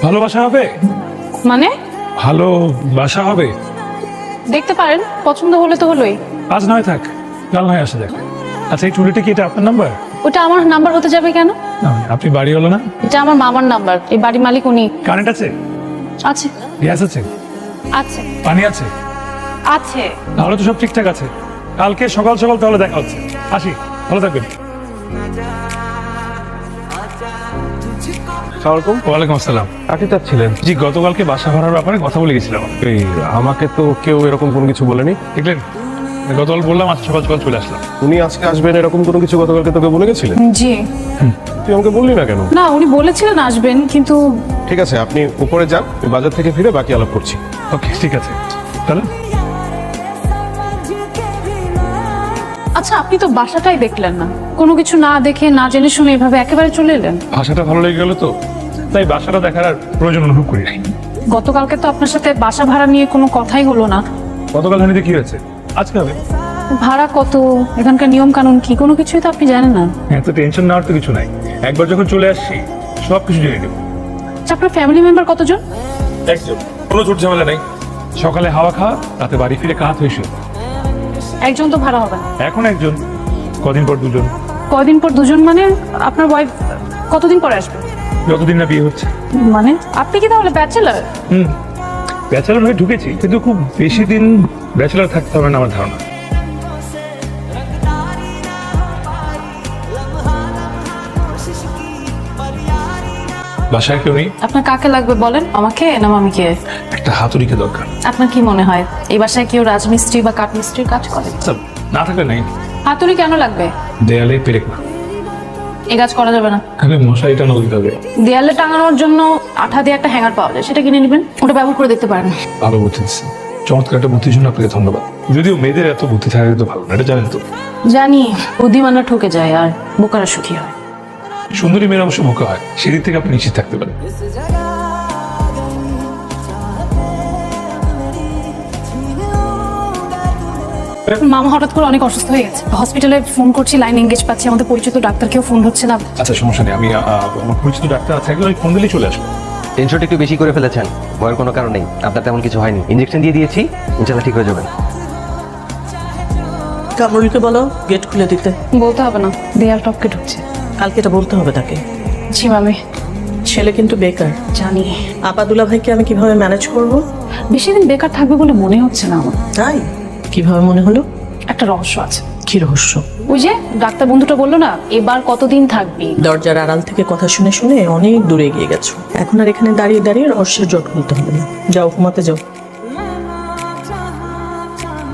ভালোবাসা হবে মানে ভালোবাসা হবে। দেখতে পারেন, পছন্দ হলে তো হলোই। আজ নয় থাক, কাল নয় আসা যাক। আচ্ছা, এই চুরিটা কি এটা আপনার নাম্বার? ওটা আমার নাম্বার হতে যাবে কেন? না, আপনি বাড়ি হলো না? এটা আমার মামার নাম্বার, এই বাড়ির মালিক উনি। কারেন্ট আছে? আছে গ্যাস আছে? আছে পানি আছে? আছে। তাহলে তো সব ঠিকঠাক আছে। কালকে সকাল সকাল তাহলে দেখা হচ্ছে। আসি, ভালো থাকবেন। ওয়ালাইকুম আসসালাম। কাকে চাচ্ছিলেন? জি, গতকালকে বাসা ভাড়ার ব্যাপারে কথা বলে গেছিলাম। এই আমাকে তো কেউ এরকম কোনো কিছু বলেনি। দেখলেন, গতকাল বললাম, আজ সকাল সকাল চলে আসলাম। উনি আজকে আসবেন এরকম কোনো কিছু গতকালকে তোকে বলে গেছিলেন? জি তুই আমাকে বললি না কেন? না, উনি বলেছিলেন আসবেন, কিন্তু ঠিক আছে, আপনি উপরে যান, আমি বাজার থেকে ফিরে বাকি আলাপ করছি। ওকে, ঠিক আছে, তাহলে আচ্ছা, আপনি তো বাসাটাই দেখলেন না, কোনো কিছু না দেখে না জেনে শুনে এভাবে একেবারে চলে এলেন। ভাষাটা ভালো লেগে গেল তো, তাই বাসাটা দেখার আর প্রয়োজন অনুভব করি নাই। গতকালকে তো আপনার সাথে বাসা ভাড়া নিয়ে কোনো কথাই হলো না। গতকাল হানিতে কি হয়েছে? আজকে হবে। ভাড়া কত, এখানকার নিয়ম কানুন কি, কোনো কিছুই তো আপনি জানেন না। এত টেনশন নেওয়ার তো কিছু নাই। একবার যখন চলে আসছি সবকিছু জেনে নেব। আচ্ছা, আপনার ফ্যামিলি মেম্বার কতজন? একজন, কোনো ঝুট ঝামেলা নেই। সকালে হাওয়া খাওয়া, রাতে বাড়ি ফিরে কাজ হয়েছে। একজন তো ভাড়া হবে না। এখন একজন, কদিন পর দুজন। কয়দিন পর দুজন মানে আপনার ওয়াইফ কতদিন পরে আসবে? যতদিন না বিয়ে হচ্ছে। মানে আপনি কি তাহলে ব্যাচেলার? ব্যাচেলার হয়ে ঢুকেছি, কিন্তু খুব বেশি দিন ব্যাচেলার থাকতে হবে না আমার ধারণা। বাসায় কেউ নেই? আপনার কাকে লাগবে বলেন, আমাকে না মামিকে? একটা হাতুড়িকে দরকার। আপনার কি মনে হয় এই বাসায় কেউ রাজমিস্ত্রি বা কাঠমিস্ত্রির কাজ করে? সব না থাকলে নেই। হাতুড়ি কেন লাগবে? দেয়ালে পেরেক না, এই কাজ করা যাবে না। তাহলে মশারিটা নদী হবে। দেয়ালে টাঙানোর জন্য আঠা দিয়ে একটা হ্যাঙ্গার পাওয়া যায়, সেটা কিনে নেবেন, ওটা ব্যবহার করে দেখতে পারেন। ভালো বুদ্ধি দিচ্ছেন, চমৎকার একটা বুদ্ধির জন্য আপনাকে ধন্যবাদ। যদিও মেয়েদের এত বুদ্ধি থাকে তো ভালো না, এটা জানেন তো। জানি, বুদ্ধিমানরা ঠকে যায় আর বোকারা সুখী হয়। সুন্দরী মেয়েরা অবশ্য বোকা হয়, সেদিক থেকে আপনি নিশ্চিত থাকতে পারেন। মামা হঠাৎ করে অনেক অসুস্থ হয়ে গেছে, হসপিটালে ফোন করছি, লাইন এঙ্গেজ পাচ্ছি, আমাদের পরিচিত ডাক্তারকেও ফোন হচ্ছে না। আচ্ছা, সমস্যা নেই, আমি আমার পরিচিত ডাক্তার আছে, একজন ফোন দিলেই চলে আসবো। টেনশনটা একটু বেশি করে ফেলেছেন, ভয়ের কোনো কারণ নেই, আপনার তেমন কিছু হয়নি। ইনজেকশন দিয়ে দিয়েছি, ইনশাল্লাহ ঠিক হয়ে যাবেন। কামরুলকে বলো গেট খুলে দিতে। বলতে হবে না, দেয়াল টপকে ঢুকছে। কালকে এটা বলতে হবে তাকে। জি মামি। ছেলে কিন্তু বেকার। জানি। আপাদুল্লা ভাইকে আমি কিভাবে ম্যানেজ করব? বেশি দিন বেকার থাকবে বলে মনে হচ্ছে না আমার। তাই কিভাবে মনে হলো? একটা রহস্য আছে। কি রহস্য? ওই যে ডাক্তার বন্ধুটা বললো না, এবার কতদিন থাকবি। দরজার আড়াল থেকে কথা শুনে শুনে অনেক দূরে এগিয়ে গেছো, এখন আর এখানে দাঁড়িয়ে দাঁড়িয়ে রহস্যের জট খুলতে হবে না। যাও ঘুমাতে যাও।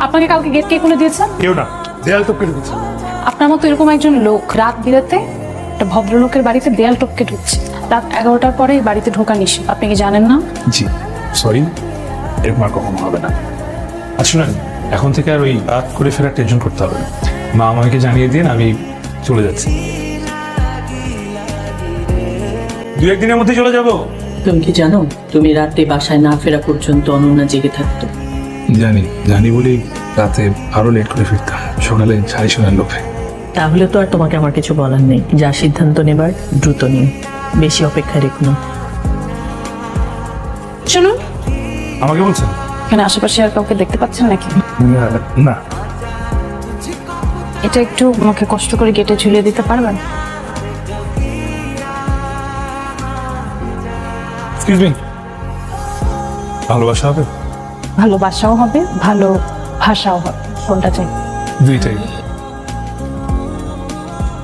আপনাকে কালকে গেট কে খুলে দিয়েছে? কেউ না, দেয়াল টপকে ঢুকেছে। আপনার মতো এরকম একজন লোক রাত বিরাতে একটা ভদ্রলোকের বাড়িতে দেয়াল টপকে ঢুকছে। রাত 11টার পরে এই বাড়িতে ঢোকা নিষেধ, আপনি কি জানেন না? জি সরি, এরকম আর কখনো হবে না। আর শুনেন, এখন থেকে আর ওই রাত করে ফেরার টেনশন করতে হবে না। মা আমাকে জানিয়ে দিন, আমি চলে যাচ্ছি। 2-1 দিনের মধ্যে চলে যাব। তুমি কি জানো তুমি রাতে বাসায় না ফেরা পর্যন্ত অনন্যা জেগে থাকতো? জানি বলি রাতে আরো লেট করে ফিরতাম, সকালে ছাড়ি শোনার লোভে। তাহলে তো আর তোমাকে আমার কিছু বলার নেই, যা সিদ্ধান্ত নেবার দ্রুত নিন, বেশি অপেক্ষা রেখো না। শুনুন, আমাকে বলছেন? এখানে আশেপাশে আর কাউকে দেখতে পাচ্ছেন নাকি? না। এটা একটু আমাকে কষ্ট করে গেটে ঝুলিয়ে দিতে পারবেন? এক্সকিউজ মি, ভালোবাসা হবে? ভালোবাসাও হবে, ভালো ভাষাও হবে, কোনটা চাই? দুইটাই।